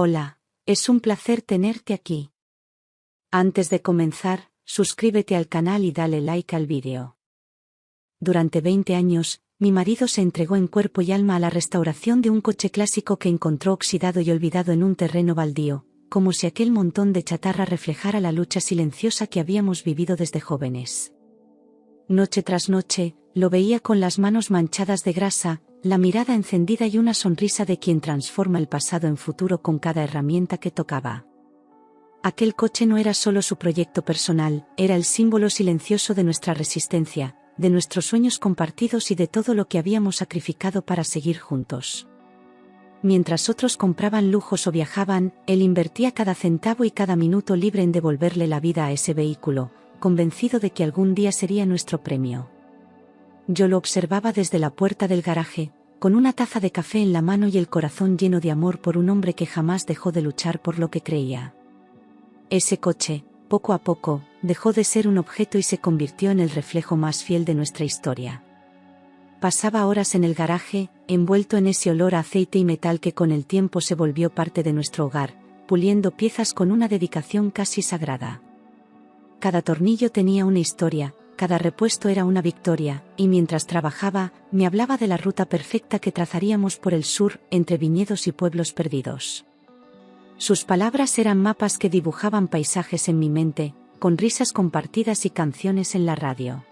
Hola, es un placer tenerte aquí. Antes de comenzar, suscríbete al canal y dale like al vídeo. Durante 20 años, mi marido se entregó en cuerpo y alma a la restauración de un coche clásico que encontró oxidado y olvidado en un terreno baldío, como si aquel montón de chatarra reflejara la lucha silenciosa que habíamos vivido desde jóvenes. Noche tras noche, lo veía con las manos manchadas de grasa, la mirada encendida y una sonrisa de quien transforma el pasado en futuro con cada herramienta que tocaba. Aquel coche no era solo su proyecto personal, era el símbolo silencioso de nuestra resistencia, de nuestros sueños compartidos y de todo lo que habíamos sacrificado para seguir juntos. Mientras otros compraban lujos o viajaban, él invertía cada centavo y cada minuto libre en devolverle la vida a ese vehículo, convencido de que algún día sería nuestro premio. Yo lo observaba desde la puerta del garaje, con una taza de café en la mano y el corazón lleno de amor por un hombre que jamás dejó de luchar por lo que creía. Ese coche, poco a poco, dejó de ser un objeto y se convirtió en el reflejo más fiel de nuestra historia. Pasaba horas en el garaje, envuelto en ese olor a aceite y metal que con el tiempo se volvió parte de nuestro hogar, puliendo piezas con una dedicación casi sagrada. Cada tornillo tenía una historia, cada repuesto era una victoria, y mientras trabajaba, me hablaba de la ruta perfecta que trazaríamos por el sur, entre viñedos y pueblos perdidos. Sus palabras eran mapas que dibujaban paisajes en mi mente, con risas compartidas y canciones en la radio.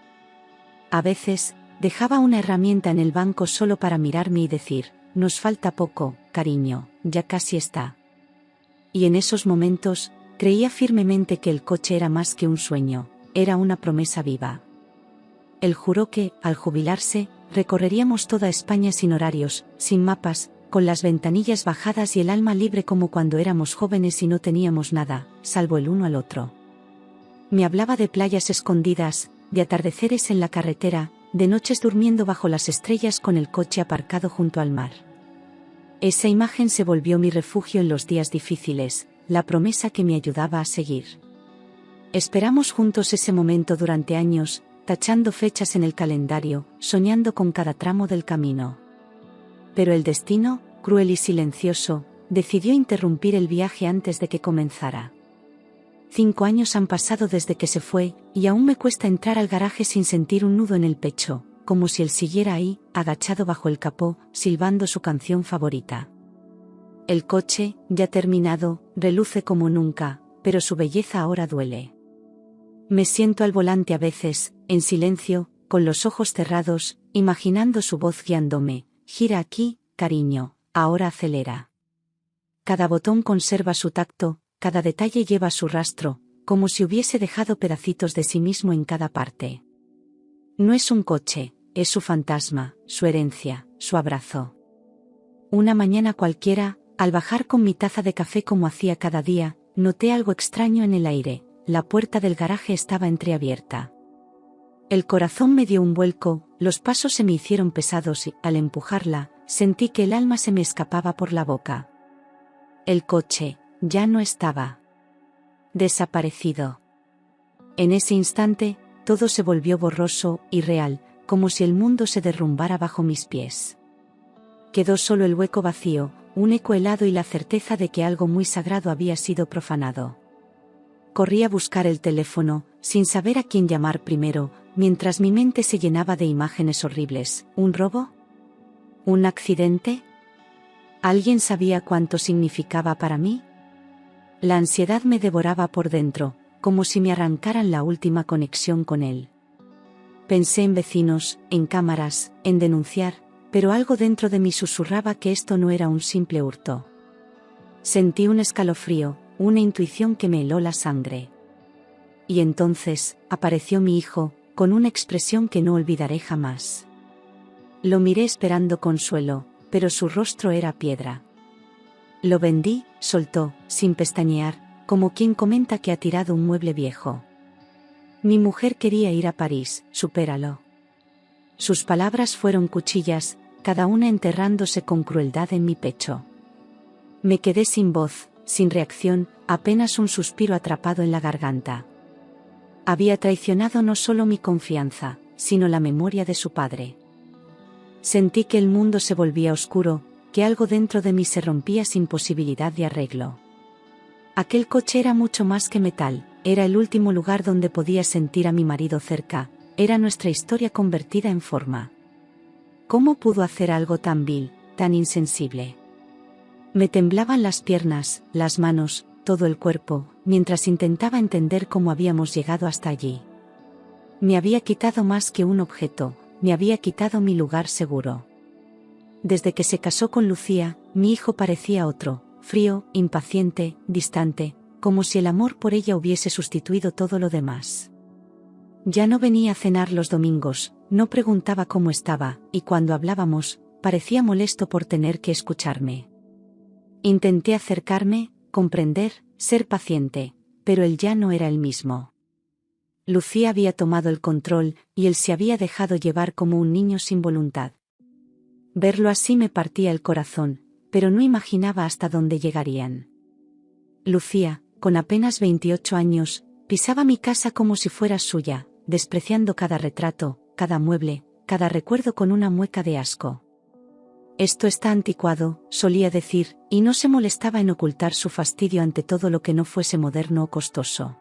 A veces, dejaba una herramienta en el banco solo para mirarme y decir, nos falta poco, cariño, ya casi está. Y en esos momentos, creía firmemente que el coche era más que un sueño, era una promesa viva. Él juró que, al jubilarse, recorreríamos toda España sin horarios, sin mapas, con las ventanillas bajadas y el alma libre como cuando éramos jóvenes y no teníamos nada, salvo el uno al otro. Me hablaba de playas escondidas, de atardeceres en la carretera, de noches durmiendo bajo las estrellas con el coche aparcado junto al mar. Esa imagen se volvió mi refugio en los días difíciles, la promesa que me ayudaba a seguir. Esperamos juntos ese momento durante años, tachando fechas en el calendario, soñando con cada tramo del camino. Pero el destino, cruel y silencioso, decidió interrumpir el viaje antes de que comenzara. 5 años han pasado desde que se fue, y aún me cuesta entrar al garaje sin sentir un nudo en el pecho, como si él siguiera ahí, agachado bajo el capó, silbando su canción favorita. El coche, ya terminado, reluce como nunca, pero su belleza ahora duele. Me siento al volante a veces, en silencio, con los ojos cerrados, imaginando su voz guiándome, gira aquí, cariño, ahora acelera. Cada botón conserva su tacto, cada detalle lleva su rastro, como si hubiese dejado pedacitos de sí mismo en cada parte. No es un coche, es su fantasma, su herencia, su abrazo. Una mañana cualquiera, al bajar con mi taza de café como hacía cada día, noté algo extraño en el aire. La puerta del garaje estaba entreabierta. El corazón me dio un vuelco, los pasos se me hicieron pesados y, al empujarla, sentí que el alma se me escapaba por la boca. El coche, ya no estaba. Desaparecido. En ese instante, todo se volvió borroso, irreal, como si el mundo se derrumbara bajo mis pies. Quedó solo el hueco vacío, un eco helado y la certeza de que algo muy sagrado había sido profanado. Corrí a buscar el teléfono, sin saber a quién llamar primero, mientras mi mente se llenaba de imágenes horribles. ¿Un robo? ¿Un accidente? ¿Alguien sabía cuánto significaba para mí? La ansiedad me devoraba por dentro, como si me arrancaran la última conexión con él. Pensé en vecinos, en cámaras, en denunciar, pero algo dentro de mí susurraba que esto no era un simple hurto. Sentí un escalofrío, una intuición que me heló la sangre. Y entonces, apareció mi hijo, con una expresión que no olvidaré jamás. Lo miré esperando consuelo, pero su rostro era piedra. Lo vendí, soltó, sin pestañear, como quien comenta que ha tirado un mueble viejo. Mi mujer quería ir a París, supéralo. Sus palabras fueron cuchillas, cada una enterrándose con crueldad en mi pecho. Me quedé sin voz, sin reacción, apenas un suspiro atrapado en la garganta. Había traicionado no solo mi confianza, sino la memoria de su padre. Sentí que el mundo se volvía oscuro, que algo dentro de mí se rompía sin posibilidad de arreglo. Aquel coche era mucho más que metal, era el último lugar donde podía sentir a mi marido cerca, era nuestra historia convertida en forma. ¿Cómo pudo hacer algo tan vil, tan insensible? Me temblaban las piernas, las manos, todo el cuerpo, mientras intentaba entender cómo habíamos llegado hasta allí. Me había quitado más que un objeto, me había quitado mi lugar seguro. Desde que se casó con Lucía, mi hijo parecía otro, frío, impaciente, distante, como si el amor por ella hubiese sustituido todo lo demás. Ya no venía a cenar los domingos, no preguntaba cómo estaba, y cuando hablábamos, parecía molesto por tener que escucharme. Intenté acercarme, comprender, ser paciente, pero él ya no era el mismo. Lucía había tomado el control, y él se había dejado llevar como un niño sin voluntad. Verlo así me partía el corazón, pero no imaginaba hasta dónde llegarían. Lucía, con apenas 28 años, pisaba mi casa como si fuera suya, despreciando cada retrato, cada mueble, cada recuerdo con una mueca de asco. Esto está anticuado, solía decir, y no se molestaba en ocultar su fastidio ante todo lo que no fuese moderno o costoso.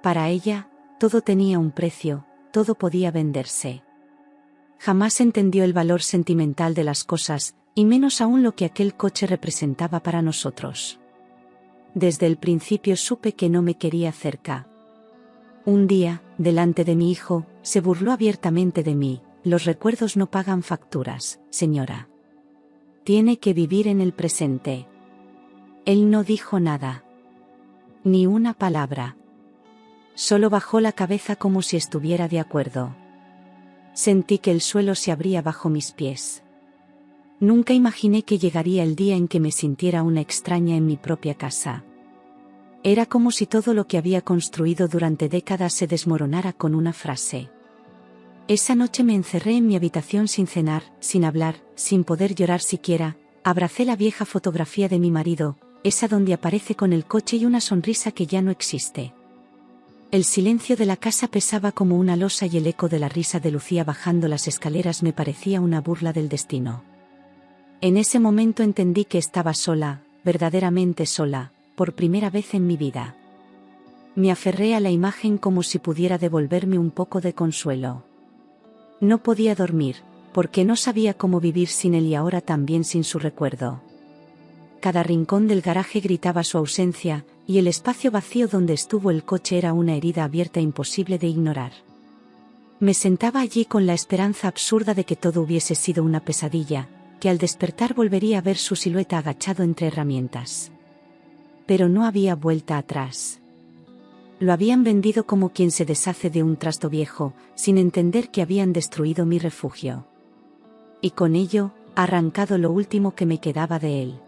Para ella, todo tenía un precio, todo podía venderse. Jamás entendió el valor sentimental de las cosas, y menos aún lo que aquel coche representaba para nosotros. Desde el principio supe que no me quería cerca. Un día, delante de mi hijo, se burló abiertamente de mí: los recuerdos no pagan facturas, señora. Tiene que vivir en el presente. Él no dijo nada. Ni una palabra. Solo bajó la cabeza como si estuviera de acuerdo. Sentí que el suelo se abría bajo mis pies. Nunca imaginé que llegaría el día en que me sintiera una extraña en mi propia casa. Era como si todo lo que había construido durante décadas se desmoronara con una frase. Esa noche me encerré en mi habitación sin cenar, sin hablar, sin poder llorar siquiera. Abracé la vieja fotografía de mi marido, esa donde aparece con el coche y una sonrisa que ya no existe. El silencio de la casa pesaba como una losa y el eco de la risa de Lucía bajando las escaleras me parecía una burla del destino. En ese momento entendí que estaba sola, verdaderamente sola, por primera vez en mi vida. Me aferré a la imagen como si pudiera devolverme un poco de consuelo. No podía dormir, porque no sabía cómo vivir sin él y ahora también sin su recuerdo. Cada rincón del garaje gritaba su ausencia, y el espacio vacío donde estuvo el coche era una herida abierta imposible de ignorar. Me sentaba allí con la esperanza absurda de que todo hubiese sido una pesadilla, que al despertar volvería a ver su silueta agachado entre herramientas. Pero no había vuelta atrás. Lo habían vendido como quien se deshace de un trasto viejo, sin entender que habían destruido mi refugio. Y con ello, arrancado lo último que me quedaba de él.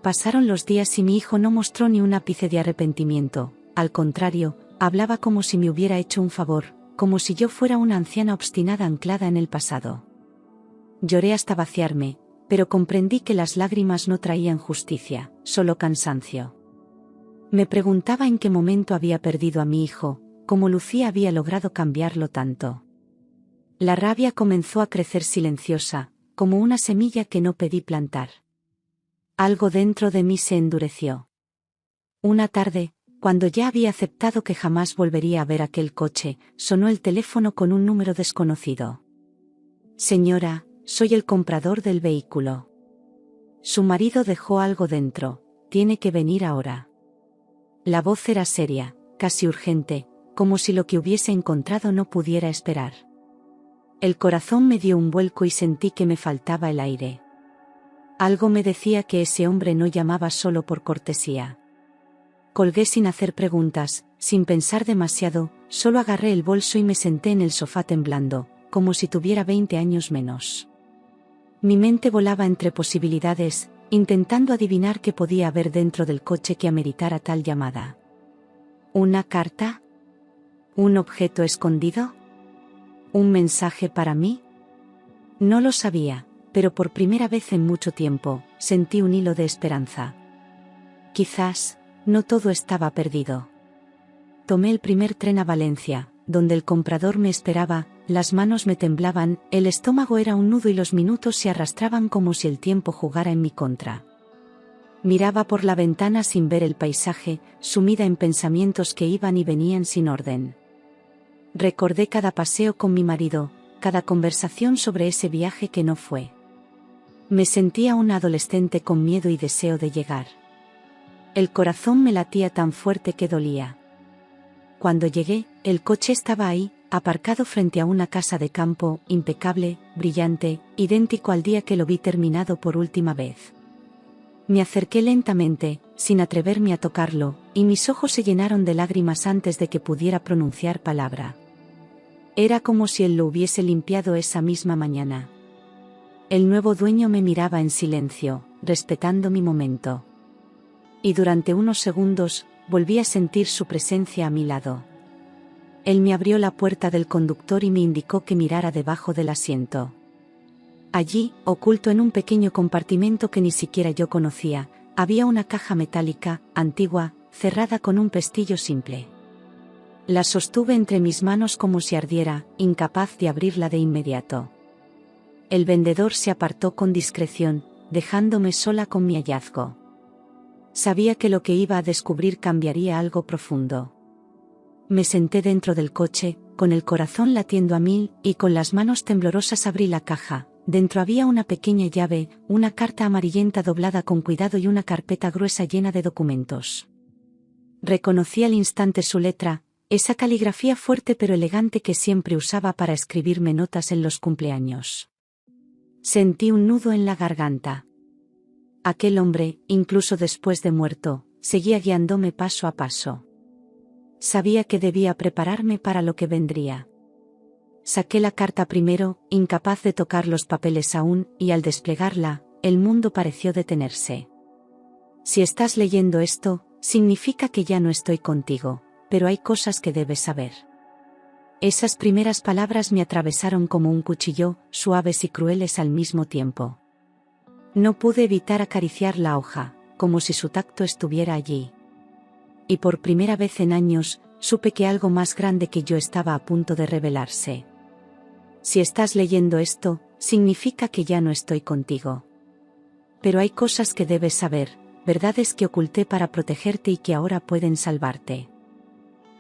Pasaron los días y mi hijo no mostró ni un ápice de arrepentimiento, al contrario, hablaba como si me hubiera hecho un favor, como si yo fuera una anciana obstinada anclada en el pasado. Lloré hasta vaciarme, pero comprendí que las lágrimas no traían justicia, solo cansancio. Me preguntaba en qué momento había perdido a mi hijo, cómo Lucía había logrado cambiarlo tanto. La rabia comenzó a crecer silenciosa, como una semilla que no pedí plantar. Algo dentro de mí se endureció. Una tarde, cuando ya había aceptado que jamás volvería a ver aquel coche, sonó el teléfono con un número desconocido. Señora, soy el comprador del vehículo. Su marido dejó algo dentro, tiene que venir ahora. La voz era seria, casi urgente, como si lo que hubiese encontrado no pudiera esperar. El corazón me dio un vuelco y sentí que me faltaba el aire. Algo me decía que ese hombre no llamaba solo por cortesía. Colgué sin hacer preguntas, sin pensar demasiado, solo agarré el bolso y me senté en el sofá temblando, como si tuviera 20 años menos. Mi mente volaba entre posibilidades, intentando adivinar qué podía haber dentro del coche que ameritara tal llamada. ¿Una carta? ¿Un objeto escondido? ¿Un mensaje para mí? No lo sabía, pero por primera vez en mucho tiempo, sentí un hilo de esperanza. Quizás, no todo estaba perdido. Tomé el primer tren a Valencia, donde el comprador me esperaba, las manos me temblaban, el estómago era un nudo y los minutos se arrastraban como si el tiempo jugara en mi contra. Miraba por la ventana sin ver el paisaje, sumida en pensamientos que iban y venían sin orden. Recordé cada paseo con mi marido, cada conversación sobre ese viaje que no fue. Me sentía una adolescente con miedo y deseo de llegar. El corazón me latía tan fuerte que dolía. Cuando llegué, el coche estaba ahí, aparcado frente a una casa de campo, impecable, brillante, idéntico al día que lo vi terminado por última vez. Me acerqué lentamente, sin atreverme a tocarlo, y mis ojos se llenaron de lágrimas antes de que pudiera pronunciar palabra. Era como si él lo hubiese limpiado esa misma mañana. El nuevo dueño me miraba en silencio, respetando mi momento. Y durante unos segundos, volví a sentir su presencia a mi lado. Él me abrió la puerta del conductor y me indicó que mirara debajo del asiento. Allí, oculto en un pequeño compartimento que ni siquiera yo conocía, había una caja metálica, antigua, cerrada con un pestillo simple. La sostuve entre mis manos como si ardiera, incapaz de abrirla de inmediato. El vendedor se apartó con discreción, dejándome sola con mi hallazgo. Sabía que lo que iba a descubrir cambiaría algo profundo. Me senté dentro del coche, con el corazón latiendo a 1000, y con las manos temblorosas abrí la caja. Dentro había una pequeña llave, una carta amarillenta doblada con cuidado y una carpeta gruesa llena de documentos. Reconocí al instante su letra, esa caligrafía fuerte pero elegante que siempre usaba para escribirme notas en los cumpleaños. Sentí un nudo en la garganta. Aquel hombre, incluso después de muerto, seguía guiándome paso a paso. Sabía que debía prepararme para lo que vendría. Saqué la carta primero, incapaz de tocar los papeles aún, y al desplegarla, el mundo pareció detenerse. Si estás leyendo esto, significa que ya no estoy contigo, pero hay cosas que debes saber. Esas primeras palabras me atravesaron como un cuchillo, suaves y crueles al mismo tiempo. No pude evitar acariciar la hoja, como si su tacto estuviera allí. Y por primera vez en años, supe que algo más grande que yo estaba a punto de revelarse. Si estás leyendo esto, significa que ya no estoy contigo. Pero hay cosas que debes saber, verdades que oculté para protegerte y que ahora pueden salvarte.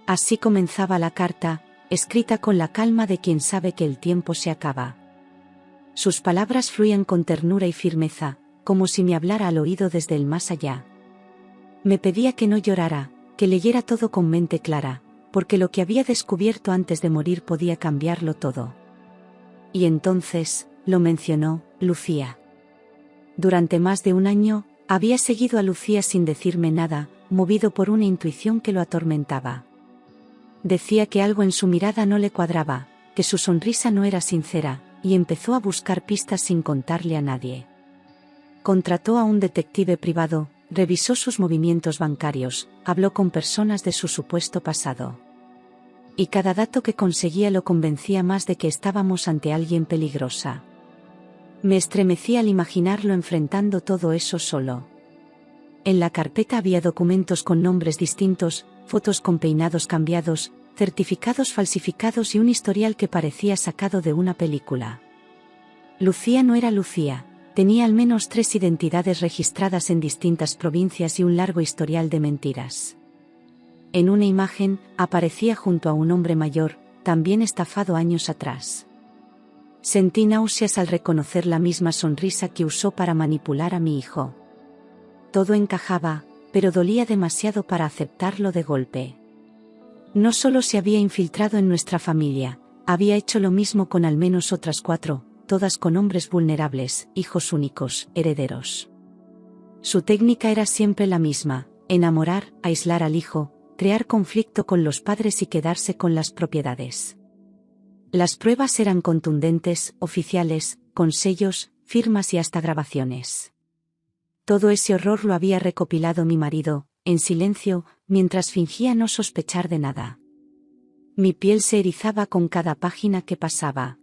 Así comenzaba la carta, escrita con la calma de quien sabe que el tiempo se acaba. Sus palabras fluían con ternura y firmeza, como si me hablara al oído desde el más allá. Me pedía que no llorara, que leyera todo con mente clara, porque lo que había descubierto antes de morir podía cambiarlo todo. Y entonces, lo mencionó, Lucía. Durante más de un año, había seguido a Lucía sin decirme nada, movido por una intuición que lo atormentaba. Decía que algo en su mirada no le cuadraba, que su sonrisa no era sincera, y empezó a buscar pistas sin contarle a nadie. Contrató a un detective privado, revisó sus movimientos bancarios, habló con personas de su supuesto pasado. Y cada dato que conseguía lo convencía más de que estábamos ante alguien peligrosa. Me estremecí al imaginarlo enfrentando todo eso solo. En la carpeta había documentos con nombres distintos, fotos con peinados cambiados, certificados falsificados y un historial que parecía sacado de una película. Lucía no era Lucía, tenía al menos 3 identidades registradas en distintas provincias y un largo historial de mentiras. En una imagen, aparecía junto a un hombre mayor, también estafado años atrás. Sentí náuseas al reconocer la misma sonrisa que usó para manipular a mi hijo. Todo encajaba, pero dolía demasiado para aceptarlo de golpe. No solo se había infiltrado en nuestra familia, había hecho lo mismo con al menos otras 4, todas con hombres vulnerables, hijos únicos, herederos. Su técnica era siempre la misma: enamorar, aislar al hijo, crear conflicto con los padres y quedarse con las propiedades. Las pruebas eran contundentes, oficiales, con sellos, firmas y hasta grabaciones. Todo ese horror lo había recopilado mi marido, en silencio, mientras fingía no sospechar de nada. Mi piel se erizaba con cada página que pasaba.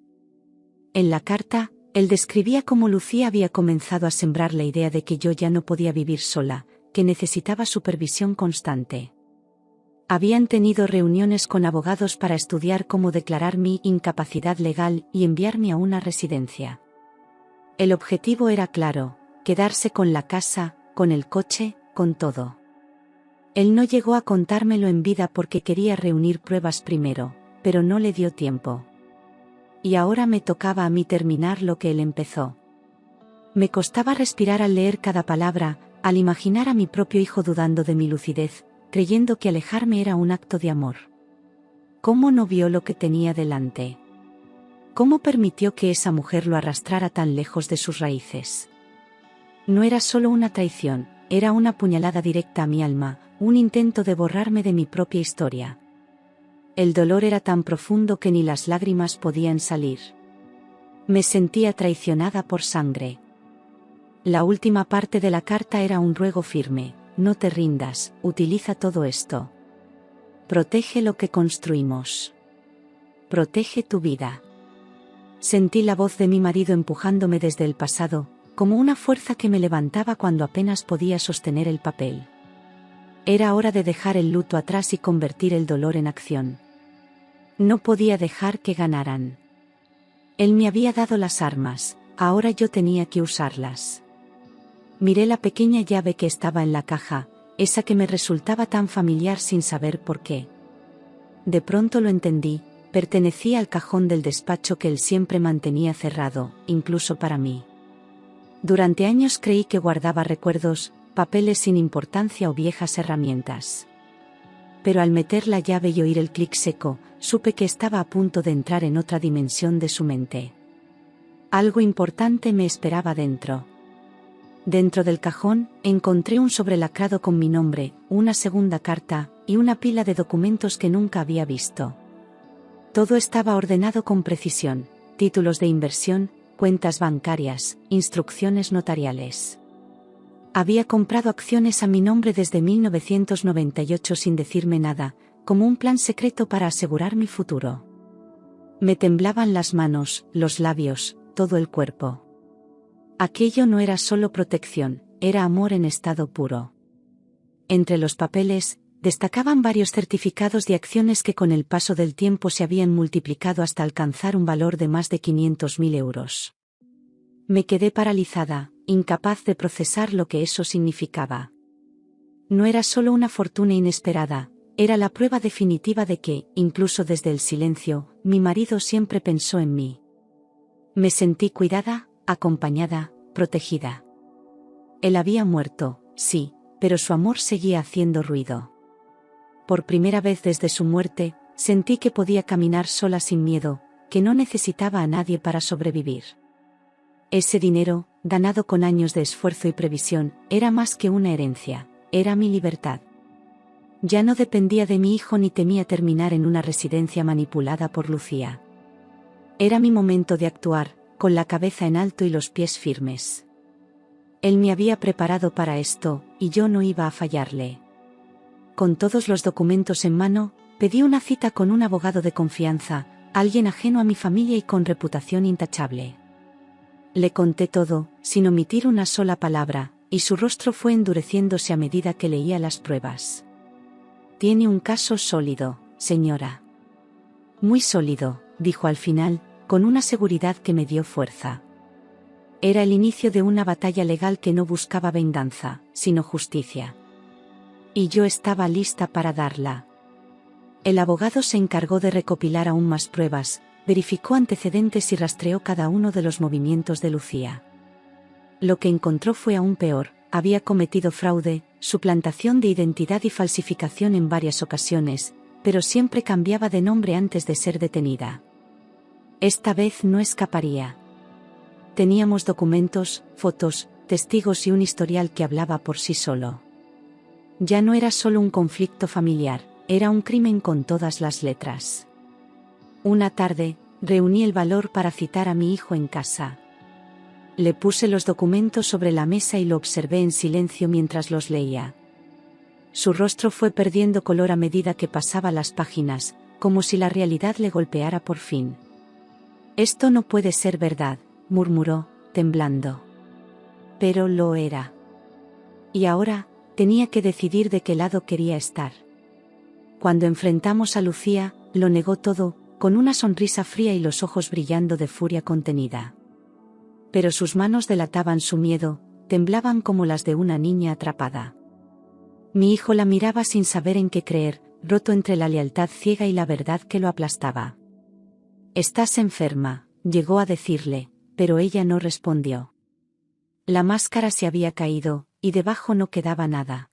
En la carta, él describía cómo Lucía había comenzado a sembrar la idea de que yo ya no podía vivir sola, que necesitaba supervisión constante. Habían tenido reuniones con abogados para estudiar cómo declarar mi incapacidad legal y enviarme a una residencia. El objetivo era claro: quedarse con la casa, con el coche, con todo. Él no llegó a contármelo en vida porque quería reunir pruebas primero, pero no le dio tiempo. Y ahora me tocaba a mí terminar lo que él empezó. Me costaba respirar al leer cada palabra, al imaginar a mi propio hijo dudando de mi lucidez, creyendo que alejarme era un acto de amor. ¿Cómo no vio lo que tenía delante? ¿Cómo permitió que esa mujer lo arrastrara tan lejos de sus raíces? No era solo una traición, era una puñalada directa a mi alma, un intento de borrarme de mi propia historia. El dolor era tan profundo que ni las lágrimas podían salir. Me sentía traicionada por sangre. La última parte de la carta era un ruego firme: no te rindas, utiliza todo esto. Protege lo que construimos. Protege tu vida. Sentí la voz de mi marido empujándome desde el pasado, como una fuerza que me levantaba cuando apenas podía sostener el papel. Era hora de dejar el luto atrás y convertir el dolor en acción. No podía dejar que ganaran. Él me había dado las armas, ahora yo tenía que usarlas. Miré la pequeña llave que estaba en la caja, esa que me resultaba tan familiar sin saber por qué. De pronto lo entendí: pertenecía al cajón del despacho que él siempre mantenía cerrado, incluso para mí. Durante años creí que guardaba recuerdos, papeles sin importancia o viejas herramientas. Pero al meter la llave y oír el clic seco, supe que estaba a punto de entrar en otra dimensión de su mente. Algo importante me esperaba dentro. Dentro del cajón, encontré un sobre lacrado con mi nombre, una segunda carta, y una pila de documentos que nunca había visto. Todo estaba ordenado con precisión: títulos de inversión, cuentas bancarias, instrucciones notariales. Había comprado acciones a mi nombre desde 1998 sin decirme nada, como un plan secreto para asegurar mi futuro. Me temblaban las manos, los labios, todo el cuerpo. Aquello no era solo protección, era amor en estado puro. Entre los papeles, destacaban varios certificados de acciones que con el paso del tiempo se habían multiplicado hasta alcanzar un valor de más de 500.000 euros. Me quedé paralizada, incapaz de procesar lo que eso significaba. No era solo una fortuna inesperada, era la prueba definitiva de que, incluso desde el silencio, mi marido siempre pensó en mí. Me sentí cuidada, acompañada, protegida. Él había muerto, sí, pero su amor seguía haciendo ruido. Por primera vez desde su muerte, sentí que podía caminar sola sin miedo, que no necesitaba a nadie para sobrevivir. Ese dinero, ganado con años de esfuerzo y previsión, era más que una herencia, era mi libertad. Ya no dependía de mi hijo ni temía terminar en una residencia manipulada por Lucía. Era mi momento de actuar, con la cabeza en alto y los pies firmes. Él me había preparado para esto, y yo no iba a fallarle. Con todos los documentos en mano, pedí una cita con un abogado de confianza, alguien ajeno a mi familia y con reputación intachable. Le conté todo, sin omitir una sola palabra, y su rostro fue endureciéndose a medida que leía las pruebas. Tiene un caso sólido, señora. Muy sólido, dijo al final, con una seguridad que me dio fuerza. Era el inicio de una batalla legal que no buscaba venganza, sino justicia. Y yo estaba lista para darla. El abogado se encargó de recopilar aún más pruebas, verificó antecedentes y rastreó cada uno de los movimientos de Lucía. Lo que encontró fue aún peor: había cometido fraude, suplantación de identidad y falsificación en varias ocasiones, pero siempre cambiaba de nombre antes de ser detenida. Esta vez no escaparía. Teníamos documentos, fotos, testigos y un historial que hablaba por sí solo. Ya no era solo un conflicto familiar, era un crimen con todas las letras. Una tarde, reuní el valor para citar a mi hijo en casa. Le puse los documentos sobre la mesa y lo observé en silencio mientras los leía. Su rostro fue perdiendo color a medida que pasaba las páginas, como si la realidad le golpeara por fin. «Esto no puede ser verdad», murmuró, temblando. Pero lo era. Y ahora, tenía que decidir de qué lado quería estar. Cuando enfrentamos a Lucía, lo negó todo, con una sonrisa fría y los ojos brillando de furia contenida. Pero sus manos delataban su miedo, temblaban como las de una niña atrapada. Mi hijo la miraba sin saber en qué creer, roto entre la lealtad ciega y la verdad que lo aplastaba. «Estás enferma», llegó a decirle, pero ella no respondió. La máscara se había caído, y debajo no quedaba nada.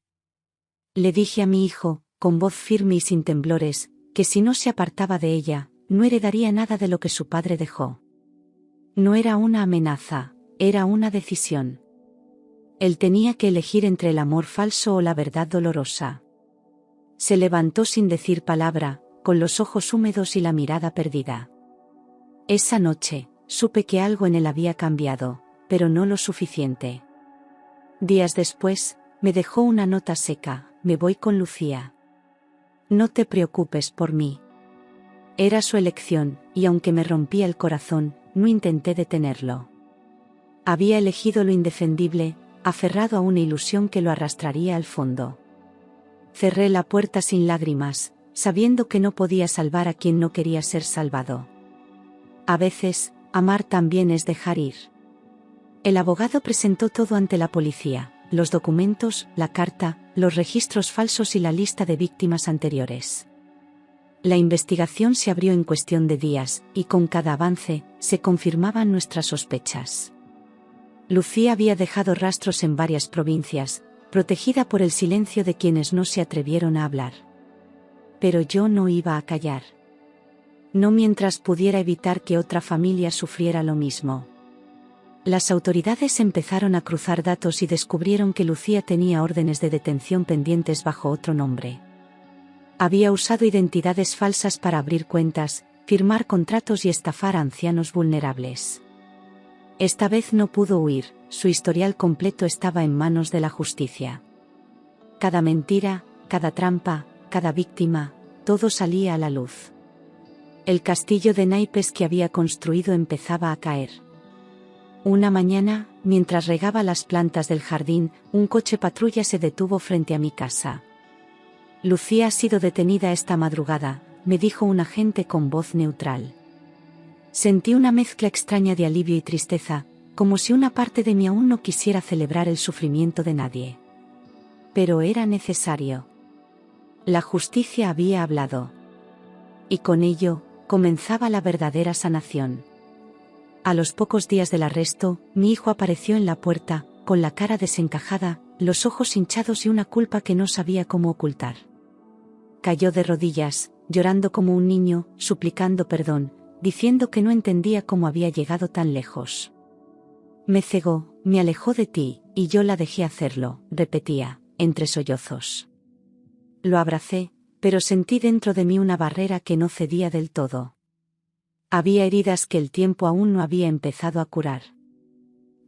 Le dije a mi hijo, con voz firme y sin temblores, que si no se apartaba de ella, no heredaría nada de lo que su padre dejó. No era una amenaza, era una decisión. Él tenía que elegir entre el amor falso o la verdad dolorosa. Se levantó sin decir palabra, con los ojos húmedos y la mirada perdida. Esa noche, supe que algo en él había cambiado, pero no lo suficiente. Días después, me dejó una nota seca: «Me voy con Lucía. No te preocupes por mí». Era su elección, y aunque me rompía el corazón, no intenté detenerlo. Había elegido lo indefendible, aferrado a una ilusión que lo arrastraría al fondo. Cerré la puerta sin lágrimas, sabiendo que no podía salvar a quien no quería ser salvado. A veces, amar también es dejar ir. El abogado presentó todo ante la policía: los documentos, la carta, los registros falsos y la lista de víctimas anteriores. La investigación se abrió en cuestión de días, y con cada avance, se confirmaban nuestras sospechas. Lucía había dejado rastros en varias provincias, protegida por el silencio de quienes no se atrevieron a hablar. Pero yo no iba a callar. No mientras pudiera evitar que otra familia sufriera lo mismo. Las autoridades empezaron a cruzar datos y descubrieron que Lucía tenía órdenes de detención pendientes bajo otro nombre. Había usado identidades falsas para abrir cuentas, firmar contratos y estafar a ancianos vulnerables. Esta vez no pudo huir, su historial completo estaba en manos de la justicia. Cada mentira, cada trampa, cada víctima, todo salía a la luz. El castillo de naipes que había construido empezaba a caer. Una mañana, mientras regaba las plantas del jardín, un coche patrulla se detuvo frente a mi casa. «Lucía ha sido detenida esta madrugada», me dijo un agente con voz neutral. Sentí una mezcla extraña de alivio y tristeza, como si una parte de mí aún no quisiera celebrar el sufrimiento de nadie. Pero era necesario. La justicia había hablado. Y con ello, comenzaba la verdadera sanación. A los pocos días del arresto, mi hijo apareció en la puerta, con la cara desencajada, los ojos hinchados y una culpa que no sabía cómo ocultar. Cayó de rodillas, llorando como un niño, suplicando perdón, diciendo que no entendía cómo había llegado tan lejos. «Me cegó, me alejó de ti, y yo la dejé hacerlo», repetía, entre sollozos. Lo abracé, pero sentí dentro de mí una barrera que no cedía del todo. Había heridas que el tiempo aún no había empezado a curar.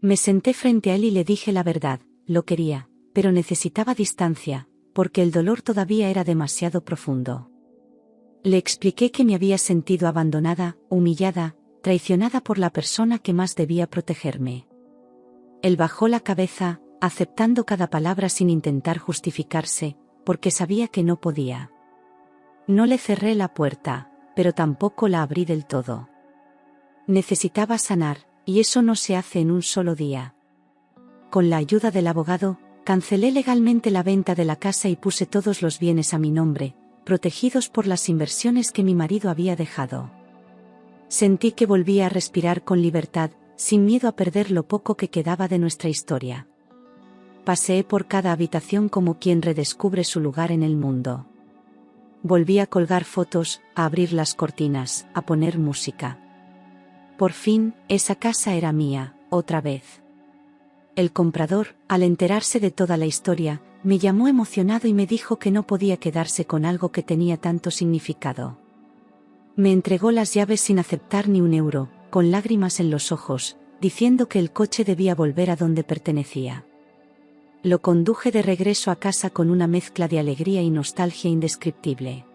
Me senté frente a él y le dije la verdad: lo quería, pero necesitaba distancia, porque el dolor todavía era demasiado profundo. Le expliqué que me había sentido abandonada, humillada, traicionada por la persona que más debía protegerme. Él bajó la cabeza, aceptando cada palabra sin intentar justificarse, porque sabía que no podía. No le cerré la puerta, pero tampoco la abrí del todo. Necesitaba sanar, y eso no se hace en un solo día. Con la ayuda del abogado, cancelé legalmente la venta de la casa y puse todos los bienes a mi nombre, protegidos por las inversiones que mi marido había dejado. Sentí que volvía a respirar con libertad, sin miedo a perder lo poco que quedaba de nuestra historia. Paseé por cada habitación como quien redescubre su lugar en el mundo. Volví a colgar fotos, a abrir las cortinas, a poner música. Por fin, esa casa era mía, otra vez. El comprador, al enterarse de toda la historia, me llamó emocionado y me dijo que no podía quedarse con algo que tenía tanto significado. Me entregó las llaves sin aceptar ni un euro, con lágrimas en los ojos, diciendo que el coche debía volver a donde pertenecía. Lo conduje de regreso a casa con una mezcla de alegría y nostalgia indescriptible.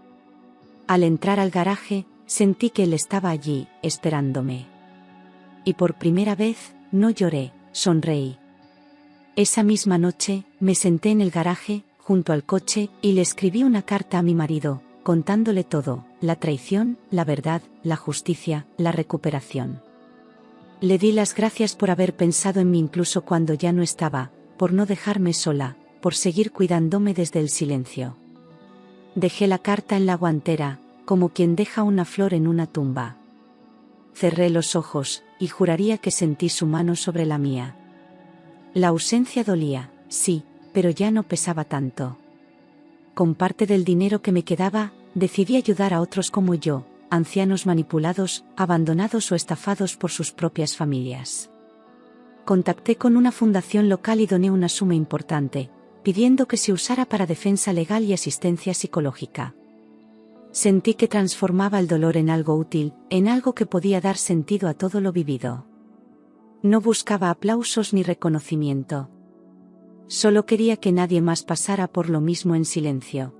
Al entrar al garaje, sentí que él estaba allí, esperándome. Y por primera vez, no lloré, sonreí. Esa misma noche, me senté en el garaje, junto al coche, y le escribí una carta a mi marido, contándole todo, la traición, la verdad, la justicia, la recuperación. Le di las gracias por haber pensado en mí incluso cuando ya no estaba, por no dejarme sola, por seguir cuidándome desde el silencio. Dejé la carta en la guantera, como quien deja una flor en una tumba. Cerré los ojos, y juraría que sentí su mano sobre la mía. La ausencia dolía, sí, pero ya no pesaba tanto. Con parte del dinero que me quedaba, decidí ayudar a otros como yo, ancianos manipulados, abandonados o estafados por sus propias familias. Contacté con una fundación local y doné una suma importante, pidiendo que se usara para defensa legal y asistencia psicológica. Sentí que transformaba el dolor en algo útil, en algo que podía dar sentido a todo lo vivido. No buscaba aplausos ni reconocimiento. Solo quería que nadie más pasara por lo mismo en silencio.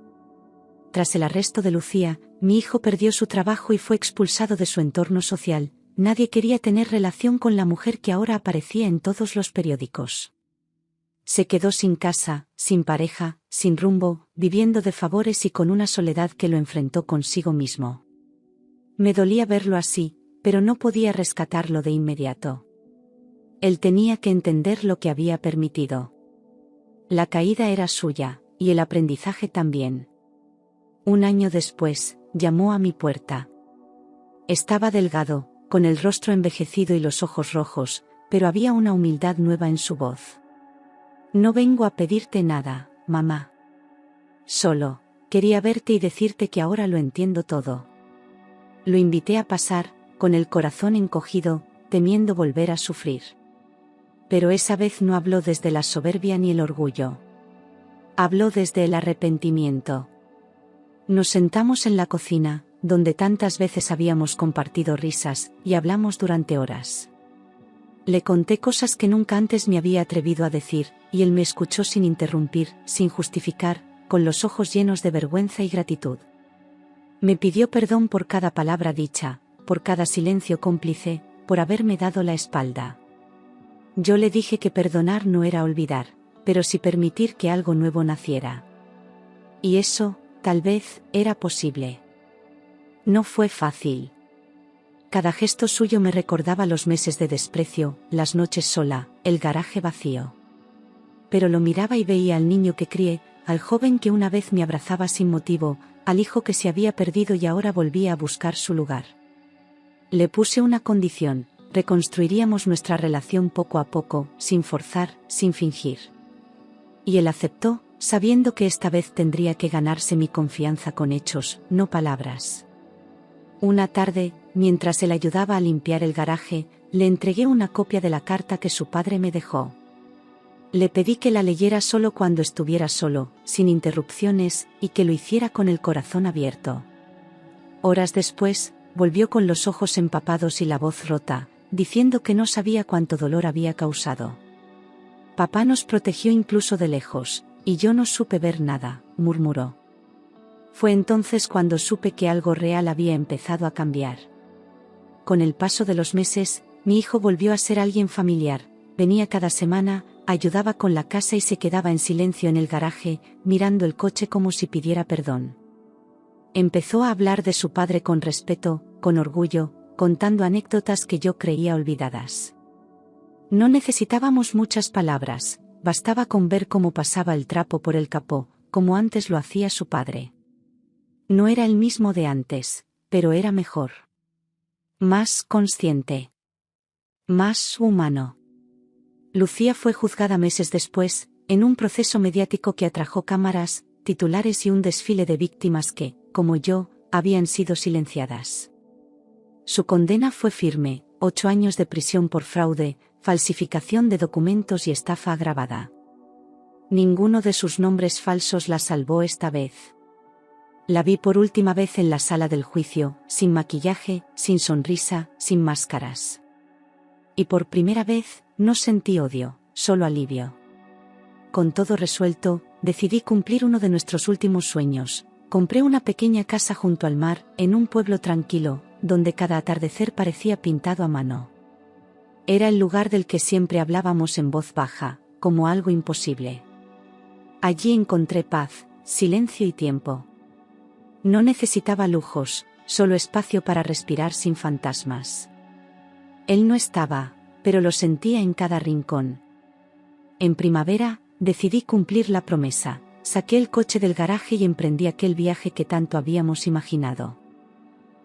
Tras el arresto de Lucía, mi hijo perdió su trabajo y fue expulsado de su entorno social. Nadie quería tener relación con la mujer que ahora aparecía en todos los periódicos. Se quedó sin casa, sin pareja, sin rumbo, viviendo de favores y con una soledad que lo enfrentó consigo mismo. Me dolía verlo así, pero no podía rescatarlo de inmediato. Él tenía que entender lo que había permitido. La caída era suya, y el aprendizaje también. Un año después, llamó a mi puerta. Estaba delgado, con el rostro envejecido y los ojos rojos, pero había una humildad nueva en su voz. No vengo a pedirte nada, mamá. Solo, quería verte y decirte que ahora lo entiendo todo. Lo invité a pasar, con el corazón encogido, temiendo volver a sufrir. Pero esa vez no habló desde la soberbia ni el orgullo. Habló desde el arrepentimiento. Nos sentamos en la cocina, donde tantas veces habíamos compartido risas, y hablamos durante horas. Le conté cosas que nunca antes me había atrevido a decir, y él me escuchó sin interrumpir, sin justificar, con los ojos llenos de vergüenza y gratitud. Me pidió perdón por cada palabra dicha, por cada silencio cómplice, por haberme dado la espalda. Yo le dije que perdonar no era olvidar, pero sí permitir que algo nuevo naciera. Y eso, tal vez, era posible. No fue fácil. Cada gesto suyo me recordaba los meses de desprecio, las noches sola, el garaje vacío. Pero lo miraba y veía al niño que crié, al joven que una vez me abrazaba sin motivo, al hijo que se había perdido y ahora volvía a buscar su lugar. Le puse una condición: reconstruiríamos nuestra relación poco a poco, sin forzar, sin fingir. Y él aceptó, sabiendo que esta vez tendría que ganarse mi confianza con hechos, no palabras. Una tarde, mientras él ayudaba a limpiar el garaje, le entregué una copia de la carta que su padre me dejó. Le pedí que la leyera solo cuando estuviera solo, sin interrupciones, y que lo hiciera con el corazón abierto. Horas después, volvió con los ojos empapados y la voz rota, diciendo que no sabía cuánto dolor había causado. Papá nos protegió incluso de lejos, y yo no supe ver nada, murmuró. Fue entonces cuando supe que algo real había empezado a cambiar. Con el paso de los meses, mi hijo volvió a ser alguien familiar. Venía cada semana, ayudaba con la casa y se quedaba en silencio en el garaje, mirando el coche como si pidiera perdón. Empezó a hablar de su padre con respeto, con orgullo, contando anécdotas que yo creía olvidadas. No necesitábamos muchas palabras, bastaba con ver cómo pasaba el trapo por el capó, como antes lo hacía su padre. No era el mismo de antes, pero era mejor. Más consciente. Más humano. Lucía fue juzgada meses después, en un proceso mediático que atrajo cámaras, titulares y un desfile de víctimas que, como yo, habían sido silenciadas. Su condena fue firme: 8 años de prisión por fraude, falsificación de documentos y estafa agravada. Ninguno de sus nombres falsos la salvó esta vez. La vi por última vez en la sala del juicio, sin maquillaje, sin sonrisa, sin máscaras. Y por primera vez, no sentí odio, solo alivio. Con todo resuelto, decidí cumplir uno de nuestros últimos sueños. Compré una pequeña casa junto al mar, en un pueblo tranquilo, donde cada atardecer parecía pintado a mano. Era el lugar del que siempre hablábamos en voz baja, como algo imposible. Allí encontré paz, silencio y tiempo. No necesitaba lujos, solo espacio para respirar sin fantasmas. Él no estaba, pero lo sentía en cada rincón. En primavera, decidí cumplir la promesa, saqué el coche del garaje y emprendí aquel viaje que tanto habíamos imaginado.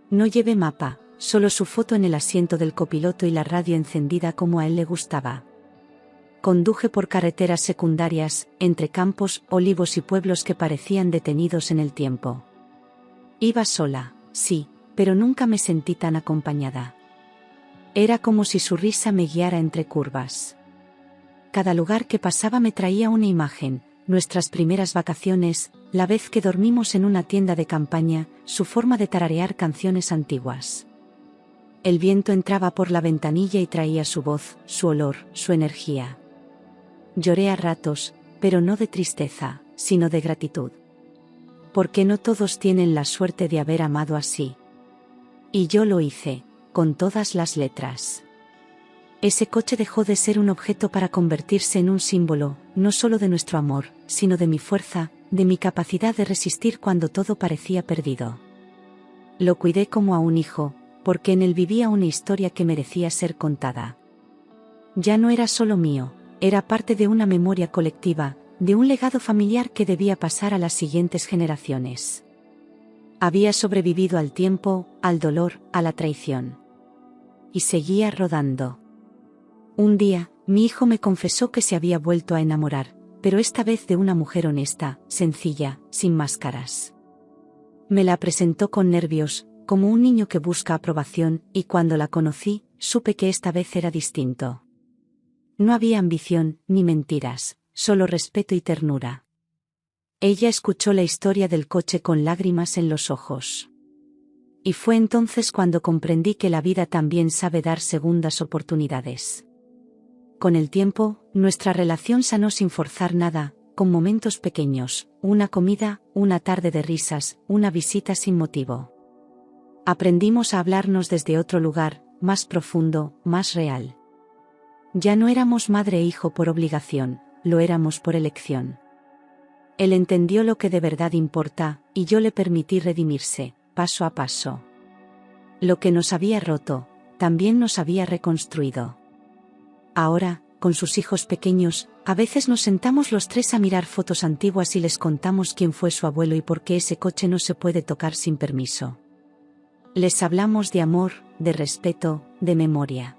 No llevé mapa, solo su foto en el asiento del copiloto y la radio encendida como a él le gustaba. Conduje por carreteras secundarias, entre campos, olivos y pueblos que parecían detenidos en el tiempo. Iba sola, sí, pero nunca me sentí tan acompañada. Era como si su risa me guiara entre curvas. Cada lugar que pasaba me traía una imagen, nuestras primeras vacaciones, la vez que dormimos en una tienda de campaña, su forma de tararear canciones antiguas. El viento entraba por la ventanilla y traía su voz, su olor, su energía. Lloré a ratos, pero no de tristeza, sino de gratitud. Porque no todos tienen la suerte de haber amado así. Y yo lo hice, con todas las letras. Ese coche dejó de ser un objeto para convertirse en un símbolo, no solo de nuestro amor, sino de mi fuerza, de mi capacidad de resistir cuando todo parecía perdido. Lo cuidé como a un hijo, porque en él vivía una historia que merecía ser contada. Ya no era solo mío, era parte de una memoria colectiva, de un legado familiar que debía pasar a las siguientes generaciones. Había sobrevivido al tiempo, al dolor, a la traición. Y seguía rodando. Un día, mi hijo me confesó que se había vuelto a enamorar, pero esta vez de una mujer honesta, sencilla, sin máscaras. Me la presentó con nervios, como un niño que busca aprobación, y cuando la conocí, supe que esta vez era distinto. No había ambición, ni mentiras, solo respeto y ternura. Ella escuchó la historia del coche con lágrimas en los ojos. Y fue entonces cuando comprendí que la vida también sabe dar segundas oportunidades. Con el tiempo, nuestra relación sanó sin forzar nada, con momentos pequeños, una comida, una tarde de risas, una visita sin motivo. Aprendimos a hablarnos desde otro lugar, más profundo, más real. Ya no éramos madre e hijo por obligación, lo éramos por elección. Él entendió lo que de verdad importa, y yo le permití redimirse, paso a paso. Lo que nos había roto, también nos había reconstruido. Ahora, con sus hijos pequeños, a veces nos sentamos los tres a mirar fotos antiguas y les contamos quién fue su abuelo y por qué ese coche no se puede tocar sin permiso. Les hablamos de amor, de respeto, de memoria.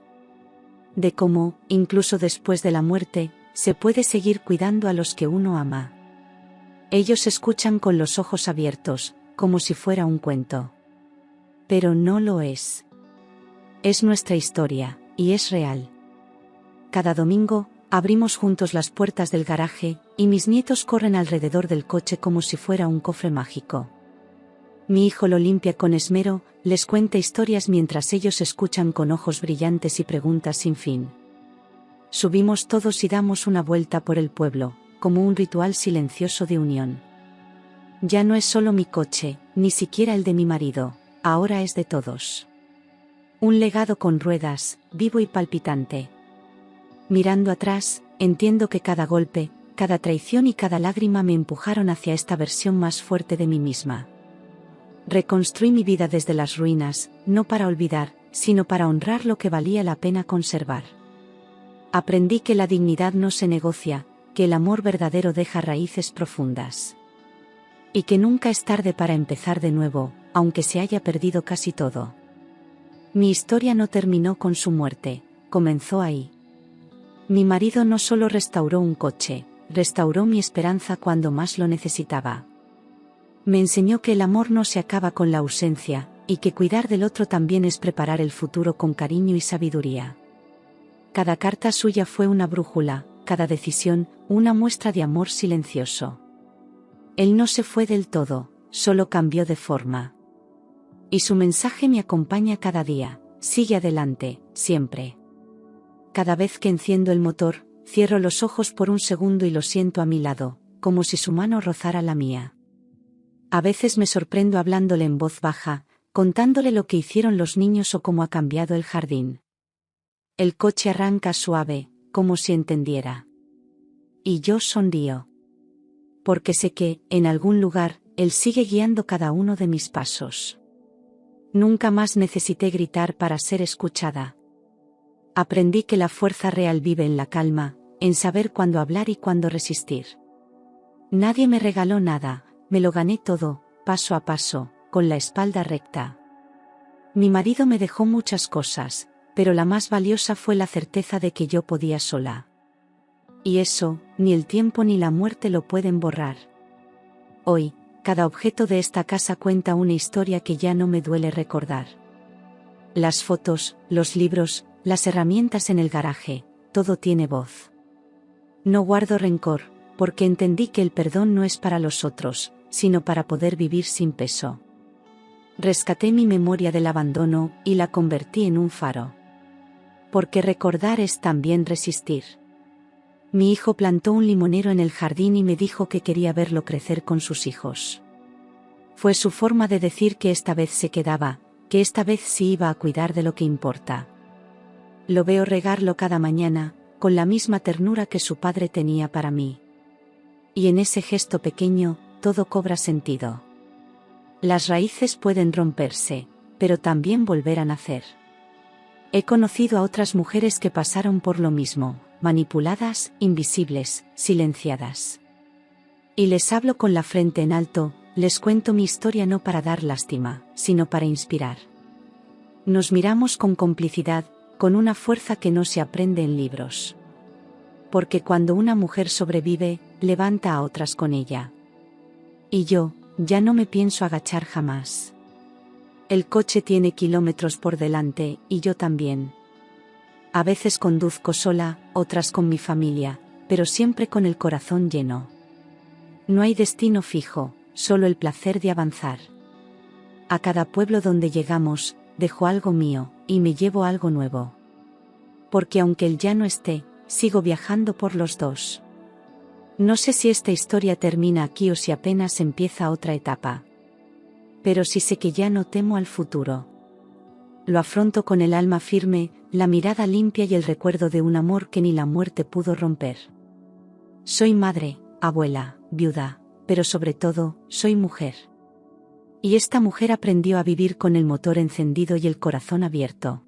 De cómo, incluso después de la muerte, se puede seguir cuidando a los que uno ama. Ellos escuchan con los ojos abiertos, como si fuera un cuento. Pero no lo es. Es nuestra historia, y es real. Cada domingo, abrimos juntos las puertas del garaje, y mis nietos corren alrededor del coche como si fuera un cofre mágico. Mi hijo lo limpia con esmero, les cuenta historias mientras ellos escuchan con ojos brillantes y preguntas sin fin. Subimos todos y damos una vuelta por el pueblo, como un ritual silencioso de unión. Ya no es solo mi coche, ni siquiera el de mi marido, ahora es de todos. Un legado con ruedas, vivo y palpitante. Mirando atrás, entiendo que cada golpe, cada traición y cada lágrima me empujaron hacia esta versión más fuerte de mí misma. Reconstruí mi vida desde las ruinas, no para olvidar, sino para honrar lo que valía la pena conservar. Aprendí que la dignidad no se negocia, que el amor verdadero deja raíces profundas. Y que nunca es tarde para empezar de nuevo, aunque se haya perdido casi todo. Mi historia no terminó con su muerte, comenzó ahí. Mi marido no solo restauró un coche, restauró mi esperanza cuando más lo necesitaba. Me enseñó que el amor no se acaba con la ausencia, y que cuidar del otro también es preparar el futuro con cariño y sabiduría. Cada carta suya fue una brújula, cada decisión, una muestra de amor silencioso. Él no se fue del todo, solo cambió de forma. Y su mensaje me acompaña cada día, sigue adelante, siempre. Cada vez que enciendo el motor, cierro los ojos por un segundo y lo siento a mi lado, como si su mano rozara la mía. A veces me sorprendo hablándole en voz baja, contándole lo que hicieron los niños o cómo ha cambiado el jardín. El coche arranca suave, como si entendiera. Y yo sonrío. Porque sé que, en algún lugar, Él sigue guiando cada uno de mis pasos. Nunca más necesité gritar para ser escuchada. Aprendí que la fuerza real vive en la calma, en saber cuándo hablar y cuándo resistir. Nadie me regaló nada, me lo gané todo, paso a paso, con la espalda recta. Mi marido me dejó muchas cosas, pero la más valiosa fue la certeza de que yo podía sola. Y eso, ni el tiempo ni la muerte lo pueden borrar. Hoy, cada objeto de esta casa cuenta una historia que ya no me duele recordar. Las fotos, los libros, las herramientas en el garaje, todo tiene voz. No guardo rencor, porque entendí que el perdón no es para los otros, sino para poder vivir sin peso. Rescaté mi memoria del abandono y la convertí en un faro. Porque recordar es también resistir. Mi hijo plantó un limonero en el jardín y me dijo que quería verlo crecer con sus hijos. Fue su forma de decir que esta vez se quedaba, que esta vez sí iba a cuidar de lo que importa. Lo veo regarlo cada mañana, con la misma ternura que su padre tenía para mí. Y en ese gesto pequeño, todo cobra sentido. Las raíces pueden romperse, pero también volver a nacer. He conocido a otras mujeres que pasaron por lo mismo, manipuladas, invisibles, silenciadas. Y les hablo con la frente en alto, les cuento mi historia no para dar lástima, sino para inspirar. Nos miramos con complicidad, con una fuerza que no se aprende en libros. Porque cuando una mujer sobrevive, levanta a otras con ella. Y yo, ya no me pienso agachar jamás. El coche tiene kilómetros por delante, y yo también. A veces conduzco sola, otras con mi familia, pero siempre con el corazón lleno. No hay destino fijo, solo el placer de avanzar. A cada pueblo donde llegamos, dejo algo mío, y me llevo algo nuevo. Porque aunque él ya no esté, sigo viajando por los dos. No sé si esta historia termina aquí o si apenas empieza otra etapa. Pero sí sé que ya no temo al futuro. Lo afronto con el alma firme, la mirada limpia y el recuerdo de un amor que ni la muerte pudo romper. Soy madre, abuela, viuda, pero sobre todo, soy mujer. Y esta mujer aprendió a vivir con el motor encendido y el corazón abierto.